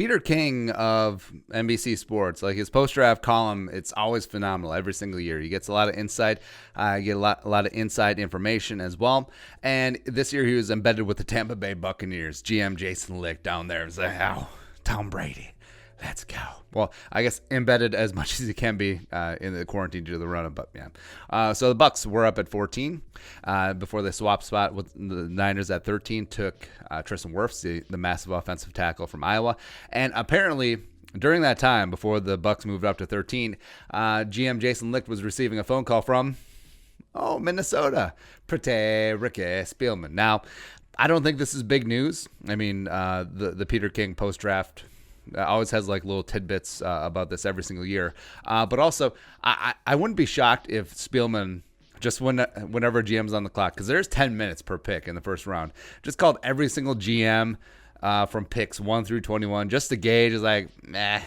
Peter King of NBC Sports, like his post-draft column, it's always phenomenal every single year. He gets a lot of insight, you get a lot of inside information as well. And this year he was embedded with the Tampa Bay Buccaneers. GM Jason Licht down there was like, "Oh, Tom Brady, let's go." Well, I guess embedded as much as he can be in the quarantine due to the run-up, but yeah. So the Bucs were up at 14 before they swapped spot with the Niners at 13. Took Tristan Wirfs, the massive offensive tackle from Iowa, and apparently during that time before the Bucs moved up to 13, GM Jason Licht was receiving a phone call from Minnesota, pretty Ricky Spielman. Now, I don't think this is big news. I mean, the Peter King post-draft always has like little tidbits about this every single year. But also, I wouldn't be shocked if Spielman, just whenever GM's on the clock, because there's 10 minutes per pick in the first round, just called every single GM from picks 1 through 21 just to gauge, is like, yeah,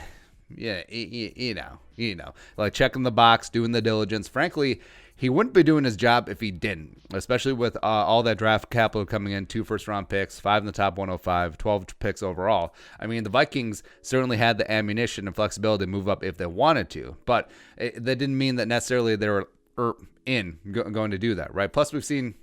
you know, like checking the box, doing the diligence. Frankly, he wouldn't be doing his job if he didn't, especially with all that draft capital coming in, 2 first-round picks, 5 in the top 105, 12 picks overall. I mean, the Vikings certainly had the ammunition and flexibility to move up if they wanted to, but that didn't mean that necessarily they were going to do that, right? Plus, we've seen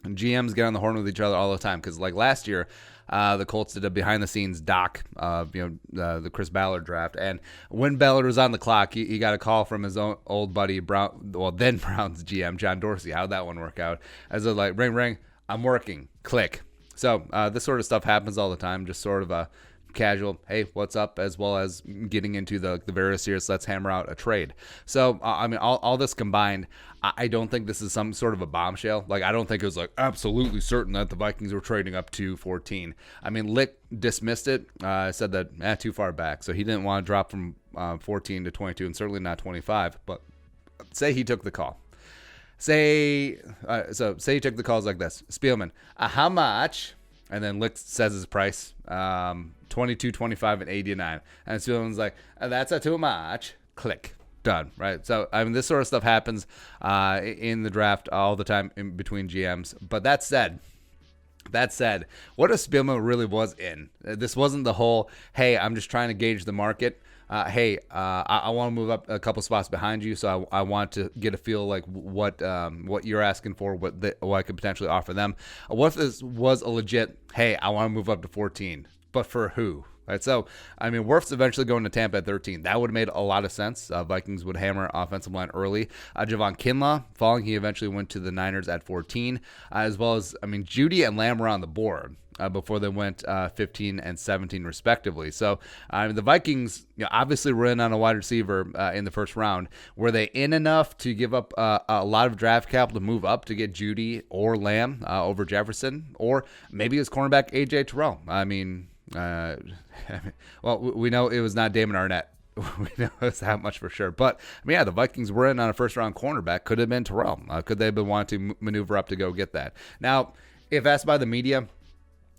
GMs get on the horn with each other all the time, because like last year, the Colts did a behind-the-scenes doc, the Chris Ballard draft, and when Ballard was on the clock, he got a call from his own old buddy, then Browns GM, John Dorsey. How'd that one work out? As a like, ring, ring, I'm working, click. So this sort of stuff happens all the time, just sort of a casual, hey, what's up, as well as getting into the very serious, let's hammer out a trade. So, I mean, all this combined, I don't think this is some sort of a bombshell. Like, I don't think it was like absolutely certain that the Vikings were trading up to 14. I mean, Lick dismissed it, said that too far back. So he didn't want to drop from 14 to 22, and certainly not 25. But say he took the call. Say he took the calls like this. Spielman, how much? And then Lick says his price, 22, 25, and 89. And Spielman's like, that's a too much. Click. Done, right? So, I mean, this sort of stuff happens in the draft all the time in between GMs. But that said, what if Spielman really was in? This wasn't the whole, hey, I'm just trying to gauge the market. Hey, I want to move up a couple spots behind you, so I want to get a feel like what you're asking for, what I could potentially offer them. What if this was a legit, hey, I want to move up to 14, but for who? Right, so, I mean, Wirfs eventually going to Tampa at 13. That would have made a lot of sense. Vikings would hammer offensive line early. Javon Kinlaw falling, he eventually went to the Niners at 14, as well as, I mean, Judy and Lamb were on the board before they went 15 and 17 respectively. So, I mean, the Vikings, obviously were in on a wide receiver in the first round. Were they in enough to give up a lot of draft capital to move up to get Judy or Lamb over Jefferson? Or maybe it was cornerback A.J. Terrell. I mean, well, we know it was not Damon Arnett. We know it's that much for sure. But, I mean, yeah, the Vikings were in on a first-round cornerback. Could have been Terrell. Could they have been wanting to maneuver up to go get that? Now, if asked by the media,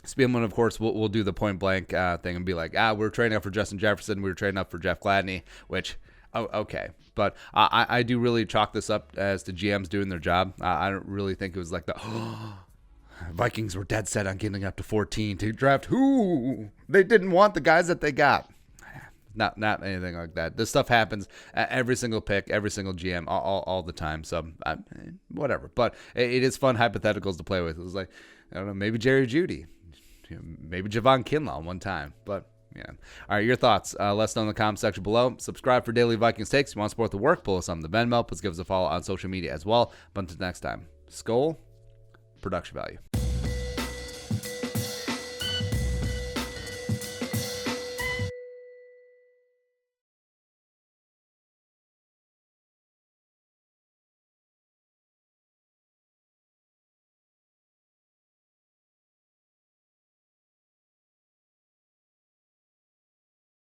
Spielman, of course, will do the point-blank thing and be like, we're trading up for Justin Jefferson. We were trading up for Jeff Gladney, which, okay. But I do really chalk this up as to GMs doing their job. I don't really think it was like the, Vikings were dead set on getting up to 14 to draft who? They didn't want the guys that they got. Not anything like that. This stuff happens at every single pick, every single GM, all the time. So, whatever. But it is fun hypotheticals to play with. It was like, I don't know, maybe Jerry Jeudy. Maybe Javon Kinlaw one time. But, yeah. All right, your thoughts. Let us know in the comment section below. Subscribe for daily Vikings takes. If you want to support the work, pull us on the Venmo. Please give us a follow on social media as well. But until next time, Skol, production value.